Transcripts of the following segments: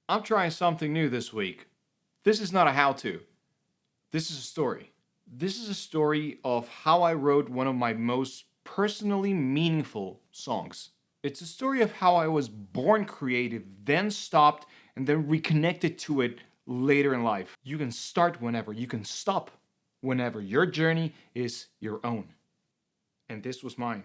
I'm trying something new this week. This is not a how to, this is a story. This is a story of how I wrote one of my most personally meaningful songs. It's a story of how I was born creative, then stopped, and then reconnected to it later in life. You can start whenever, you can stop whenever. Your journey is your own. And this was mine.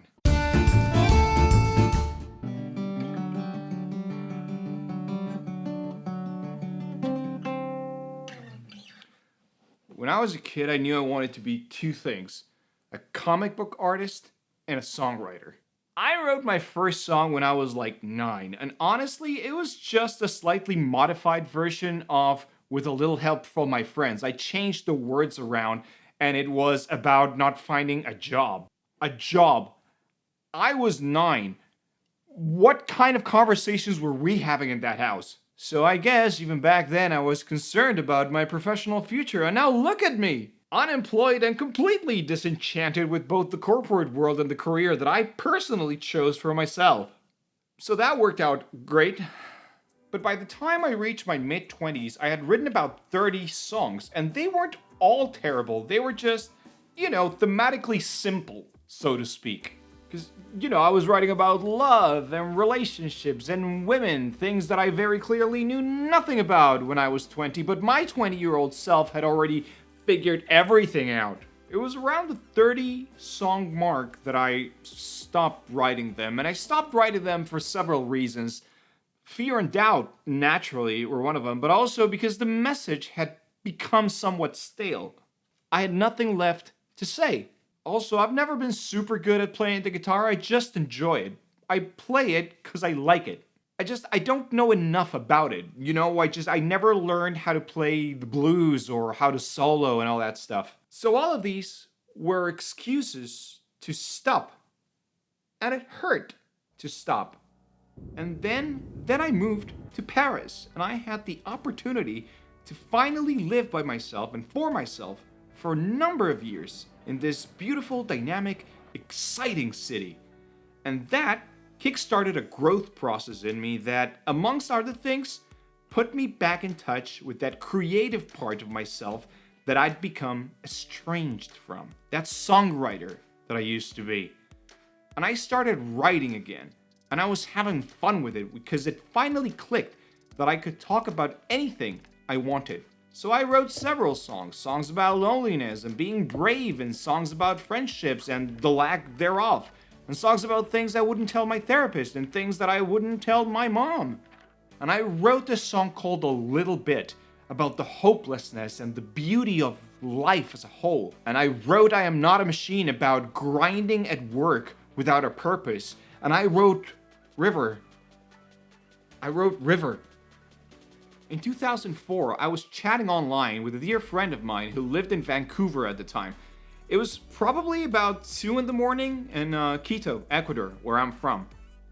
When I was a kid, I knew I wanted to be two things: a comic book artist and a songwriter. I wrote my first song when I was like 9, and honestly, it was just a slightly modified version of With a Little Help from My Friends. I changed the words around, and it was about not finding a job. A job. I was 9. What kind of conversations were we having in that house? So I guess even back then I was concerned about my professional future, and now look at me! Unemployed and completely disenchanted with both the corporate world and the career that I personally chose for myself. So that worked out great. But by the time I reached my mid 20s, I had written about 30 songs, and they weren't all terrible. They were just, thematically simple, so to speak. Because, I was writing about love and relationships and women, things that I very clearly knew nothing about when I was 20, but my 20-year-old self had already figured everything out. It was around the 30 song mark that I stopped writing them, and I stopped writing them for several reasons. Fear and doubt, naturally, were one of them, but also because the message had become somewhat stale. I had nothing left to say. Also, I've never been super good at playing the guitar, I just enjoy it. I play it because I like it. I don't know enough about it. I never learned how to play the blues or how to solo and all that stuff. So all of these were excuses to stop. And it hurt to stop. And then I moved to Paris, and I had the opportunity to finally live by myself and for myself for a number of years in this beautiful, dynamic, exciting city. And that kickstarted a growth process in me that, amongst other things, put me back in touch with that creative part of myself that I'd become estranged from. That songwriter that I used to be. And I started writing again. And I was having fun with it because it finally clicked that I could talk about anything I wanted. So I wrote several songs about loneliness and being brave, and songs about friendships and the lack thereof, and songs about things I wouldn't tell my therapist and things that I wouldn't tell my mom. And I wrote this song called A Little Bit about the hopelessness and the beauty of life as a whole. And I wrote I Am Not a Machine about grinding at work without a purpose. And I wrote River. In 2004, I was chatting online with a dear friend of mine who lived in Vancouver at the time. It was probably about 2 in the morning in Quito, Ecuador, where I'm from.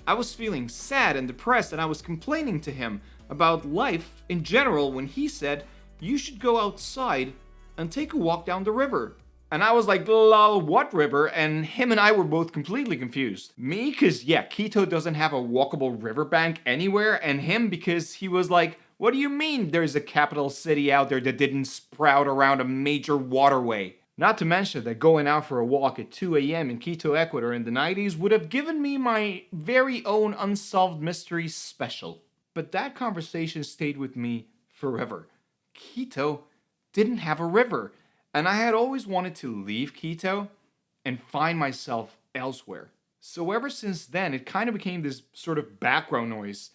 I was feeling sad and depressed, and I was complaining to him about life in general when he said, "You should go outside and take a walk down the river." And I was like, lol, what river? And him and I were both completely confused. Me, because Quito doesn't have a walkable riverbank anywhere, and him because he was like, what do you mean there's a capital city out there that didn't sprout around a major waterway? Not to mention that going out for a walk at 2 a.m. in Quito, Ecuador in the 90s would have given me my very own Unsolved Mysteries special. But that conversation stayed with me forever. Quito didn't have a river. And I had always wanted to leave Quito and find myself elsewhere. So ever since then, it kind of became this sort of background noise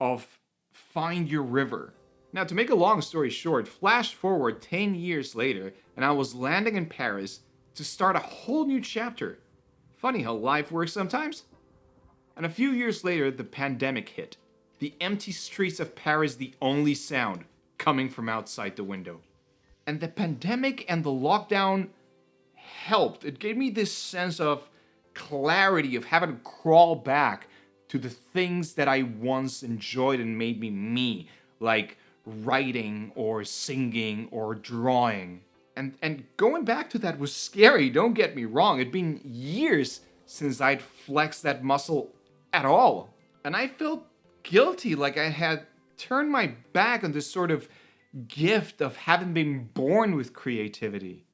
of find your river. Now, to make a long story short, flash forward 10 years later, and I was landing in Paris to start a whole new chapter. Funny how life works sometimes. And a few years later, the pandemic hit. The empty streets of Paris, the only sound coming from outside the window. And the pandemic and the lockdown helped. It gave me this sense of clarity of having to crawl back to the things that I once enjoyed and made me, like writing or singing or drawing. And going back to that was scary, don't get me wrong. It'd been years since I'd flexed that muscle at all. And I felt guilty, like I had turned my back on this sort of gift of having been born with creativity.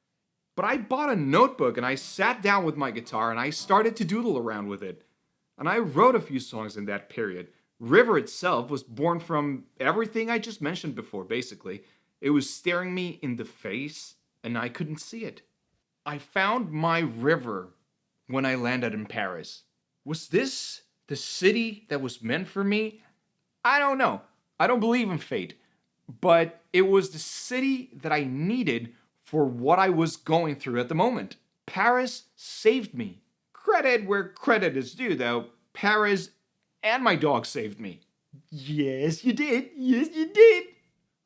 But I bought a notebook and I sat down with my guitar and I started to doodle around with it. And I wrote a few songs in that period. River itself was born from everything I just mentioned before, basically. It was staring me in the face and I couldn't see it. I found my river when I landed in Paris. Was this the city that was meant for me? I don't know. I don't believe in fate. But it was the city that I needed for what I was going through at the moment. Paris saved me. Credit where credit is due, though. Paris and my dog saved me. Yes, you did. Yes, you did.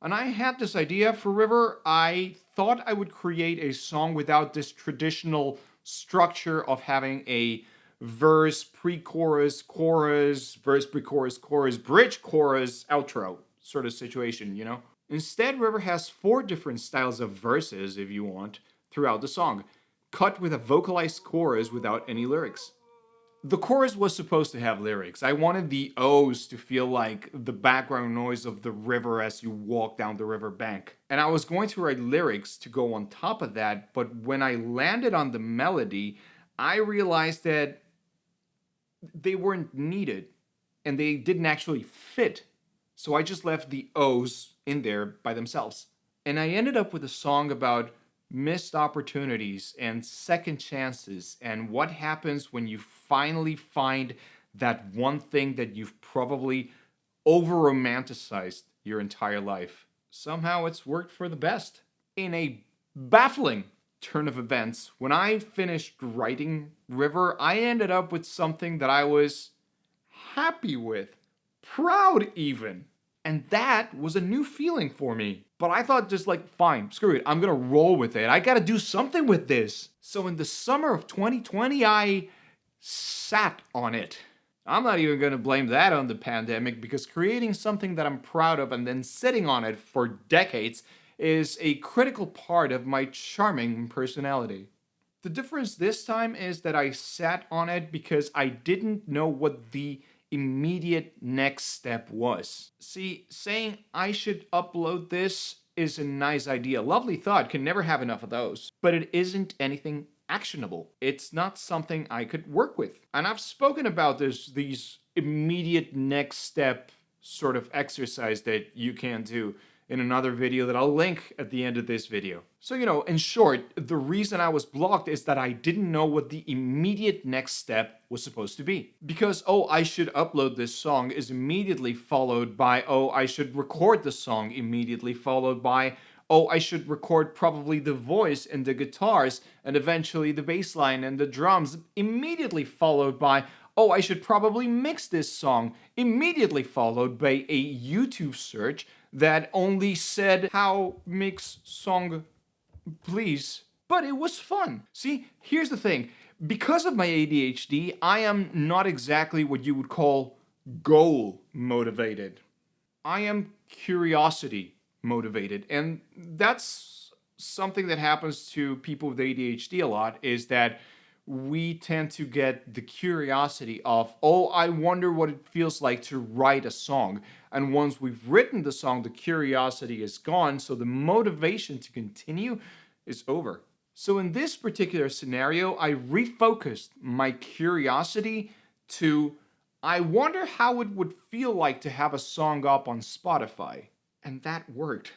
And I had this idea for River. I thought I would create a song without this traditional structure of having a verse, pre-chorus, chorus, verse, pre-chorus, chorus, bridge, chorus, outro sort of situation, you know? Instead, River has 4 different styles of verses, if you want, throughout the song, cut with a vocalized chorus without any lyrics. The chorus was supposed to have lyrics. I wanted the O's to feel like the background noise of the river as you walk down the river bank. And I was going to write lyrics to go on top of that, but when I landed on the melody, I realized that they weren't needed and they didn't actually fit. So I just left the O's in there by themselves. And I ended up with a song about missed opportunities and second chances and what happens when you finally find that one thing that you've probably over-romanticized your entire life. Somehow it's worked for the best. In a baffling turn of events, when I finished writing River, I ended up with something that I was happy with, proud even. And that was a new feeling for me. But I thought just like, fine, screw it, I'm gonna roll with it. I gotta do something with this. So in the summer of 2020, I sat on it. I'm not even gonna blame that on the pandemic because creating something that I'm proud of and then sitting on it for decades is a critical part of my charming personality. The difference this time is that I sat on it because I didn't know what the immediate next step was. See, saying I should upload this is a nice idea. Lovely thought, can never have enough of those. But it isn't anything actionable. It's not something I could work with. And I've spoken about these immediate next step sort of exercise that you can do in another video that I'll link at the end of this video. So, in short, the reason I was blocked is that I didn't know what the immediate next step was supposed to be. Because, I should upload this song is immediately followed by, I should record the song, immediately followed by, I should record probably the voice and the guitars and eventually the bass line and the drums, immediately followed by, I should probably mix this song, immediately followed by a YouTube search that only said how mix song please. But it was fun. See, here's the thing. Because of my ADHD, I am not exactly what you would call goal motivated. I am curiosity motivated. And that's something that happens to people with ADHD a lot, is that we tend to get the curiosity of, I wonder what it feels like to write a song. And once we've written the song, the curiosity is gone, so the motivation to continue is over. So in this particular scenario, I refocused my curiosity to, I wonder how it would feel like to have a song up on Spotify. And that worked.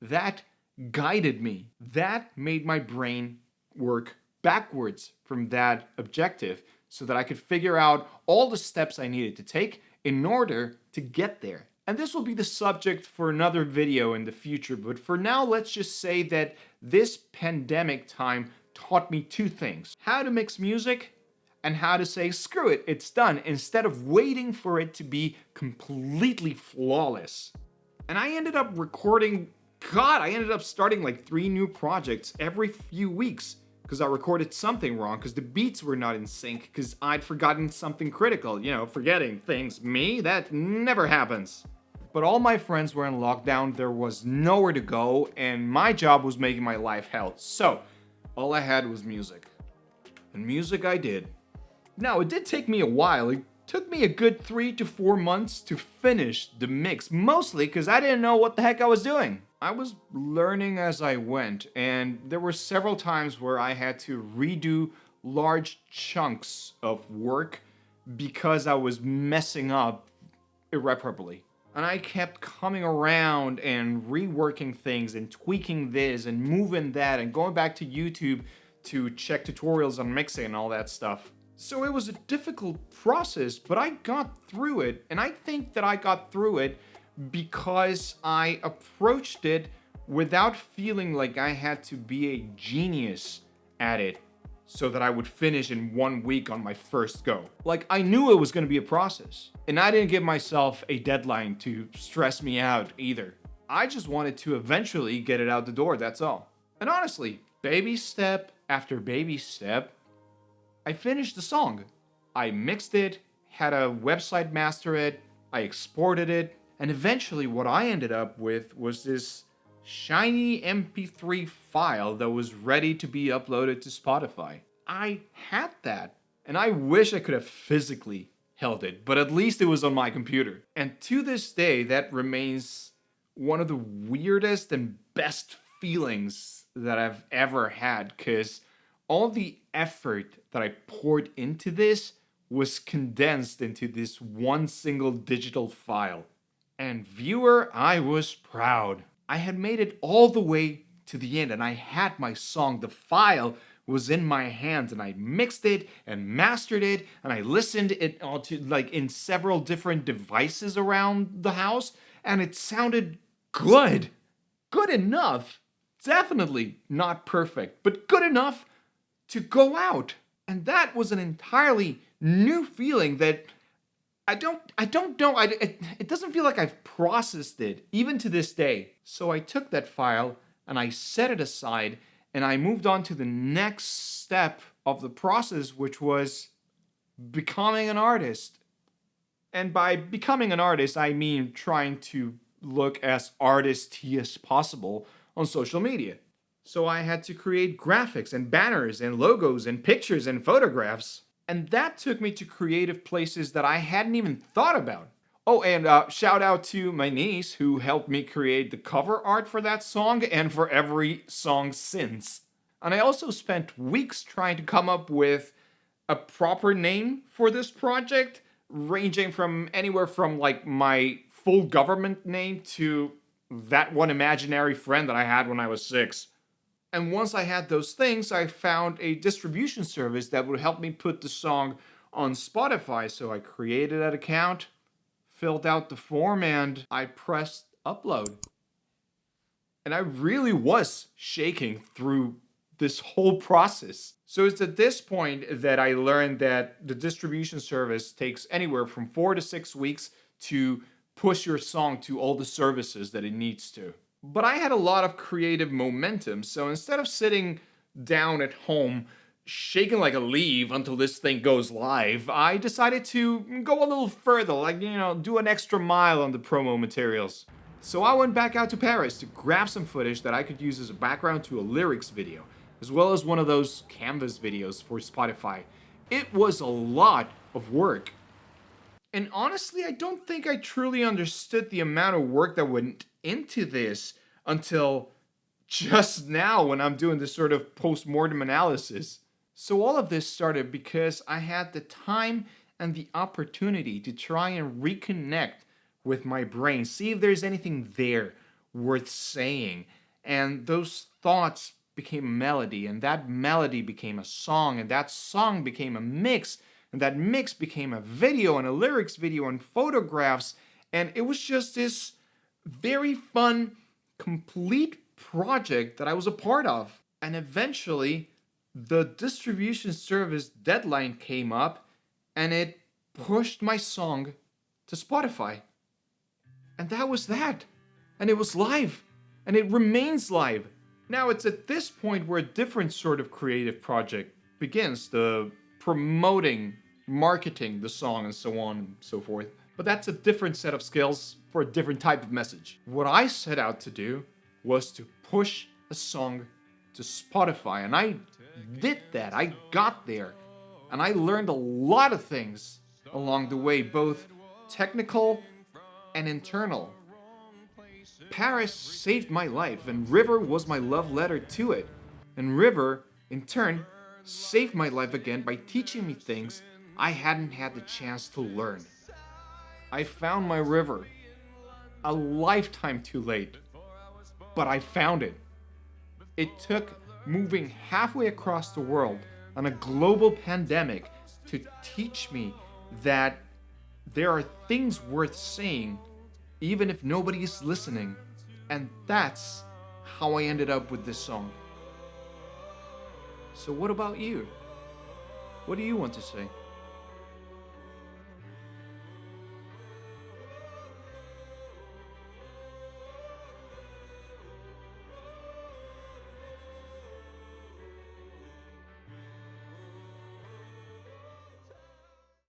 That guided me. That made my brain work backwards from that objective so that I could figure out all the steps I needed to take in order to get there. And this will be the subject for another video in the future, but for now, let's just say that this pandemic time taught me 2 things: how to mix music and how to say, screw it, it's done, instead of waiting for it to be completely flawless. And I ended up starting like 3 new projects every few weeks, because I recorded something wrong, because the beats were not in sync, because I'd forgotten something critical. Forgetting things. Me? That never happens. But all my friends were in lockdown, there was nowhere to go, and my job was making my life hell. So, all I had was music. And music I did. Now, it did take me a while. It Took me a good 3 to 4 months to finish the mix, mostly because I didn't know what the heck I was doing. I was learning as I went, and there were several times where I had to redo large chunks of work because I was messing up irreparably. And I kept coming around and reworking things and tweaking this and moving that and going back to YouTube to check tutorials on mixing and all that stuff. So it was a difficult process, but I got through it. And I think that I got through it because I approached it without feeling like I had to be a genius at it so that I would finish in 1 week on my first go. Like, I knew it was gonna be a process, and I didn't give myself a deadline to stress me out either. I just wanted to eventually get it out the door, that's all. And honestly, baby step after baby step, I finished the song. I mixed it, had a website master it, I exported it, and eventually what I ended up with was this shiny MP3 file that was ready to be uploaded to Spotify. I had that, and I wish I could have physically held it, but at least it was on my computer. And to this day, that remains one of the weirdest and best feelings that I've ever had, because all the effort that I poured into this was condensed into this one single digital file. And viewer, I was proud. I had made it all the way to the end and I had my song. The file was in my hands and I mixed it and mastered it and I listened it to like in several different devices around the house and it sounded good. Good enough. Definitely not perfect, but good enough to go out. And that was an entirely new feeling that I don't know. It doesn't feel like I've processed it, even to this day. So I took that file and I set it aside and I moved on to the next step of the process, which was becoming an artist. And by becoming an artist, I mean trying to look as artisty as possible on social media. So I had to create graphics and banners and logos and pictures and photographs. And that took me to creative places that I hadn't even thought about. Oh, and shout out to my niece who helped me create the cover art for that song and for every song since. And I also spent weeks trying to come up with a proper name for this project, ranging from anywhere from like my full government name to that one imaginary friend that I had when I was 6. And once I had those things, I found a distribution service that would help me put the song on Spotify. So I created an account, filled out the form, and I pressed upload. And I really was shaking through this whole process. So it's at this point that I learned that the distribution service takes anywhere from 4 to 6 weeks to push your song to all the services that it needs to. But I had a lot of creative momentum, so instead of sitting down at home shaking like a leaf until this thing goes live, I decided to go a little further, like, do an extra mile on the promo materials. So I went back out to Paris to grab some footage that I could use as a background to a lyrics video, as well as one of those Canvas videos for Spotify. It was a lot of work. And honestly, I don't think I truly understood the amount of work that went into this until just now when I'm doing this sort of post-mortem analysis. So all of this started because I had the time and the opportunity to try and reconnect with my brain, see if there's anything there worth saying. And those thoughts became a melody, and that melody became a song, and that song became a mix, and that mix became a video and a lyrics video and photographs. And it was just this very fun, complete project that I was a part of. And eventually, the distribution service deadline came up and it pushed my song to Spotify. And that was that. And it was live. And it remains live. Now it's at this point where a different sort of creative project begins, the promoting, marketing the song and so on and so forth. But that's a different set of skills for a different type of message. What I set out to do was to push a song to Spotify, and I did that. I got there, and I learned a lot of things along the way, both technical and internal. Paris saved my life, and River was my love letter to it. And River, in turn, saved my life again by teaching me things I hadn't had the chance to learn. I found my river, a lifetime too late, but I found it. It took moving halfway across the world on a global pandemic to teach me that there are things worth saying even if nobody is listening. And that's how I ended up with this song. So, what about you? What do you want to say?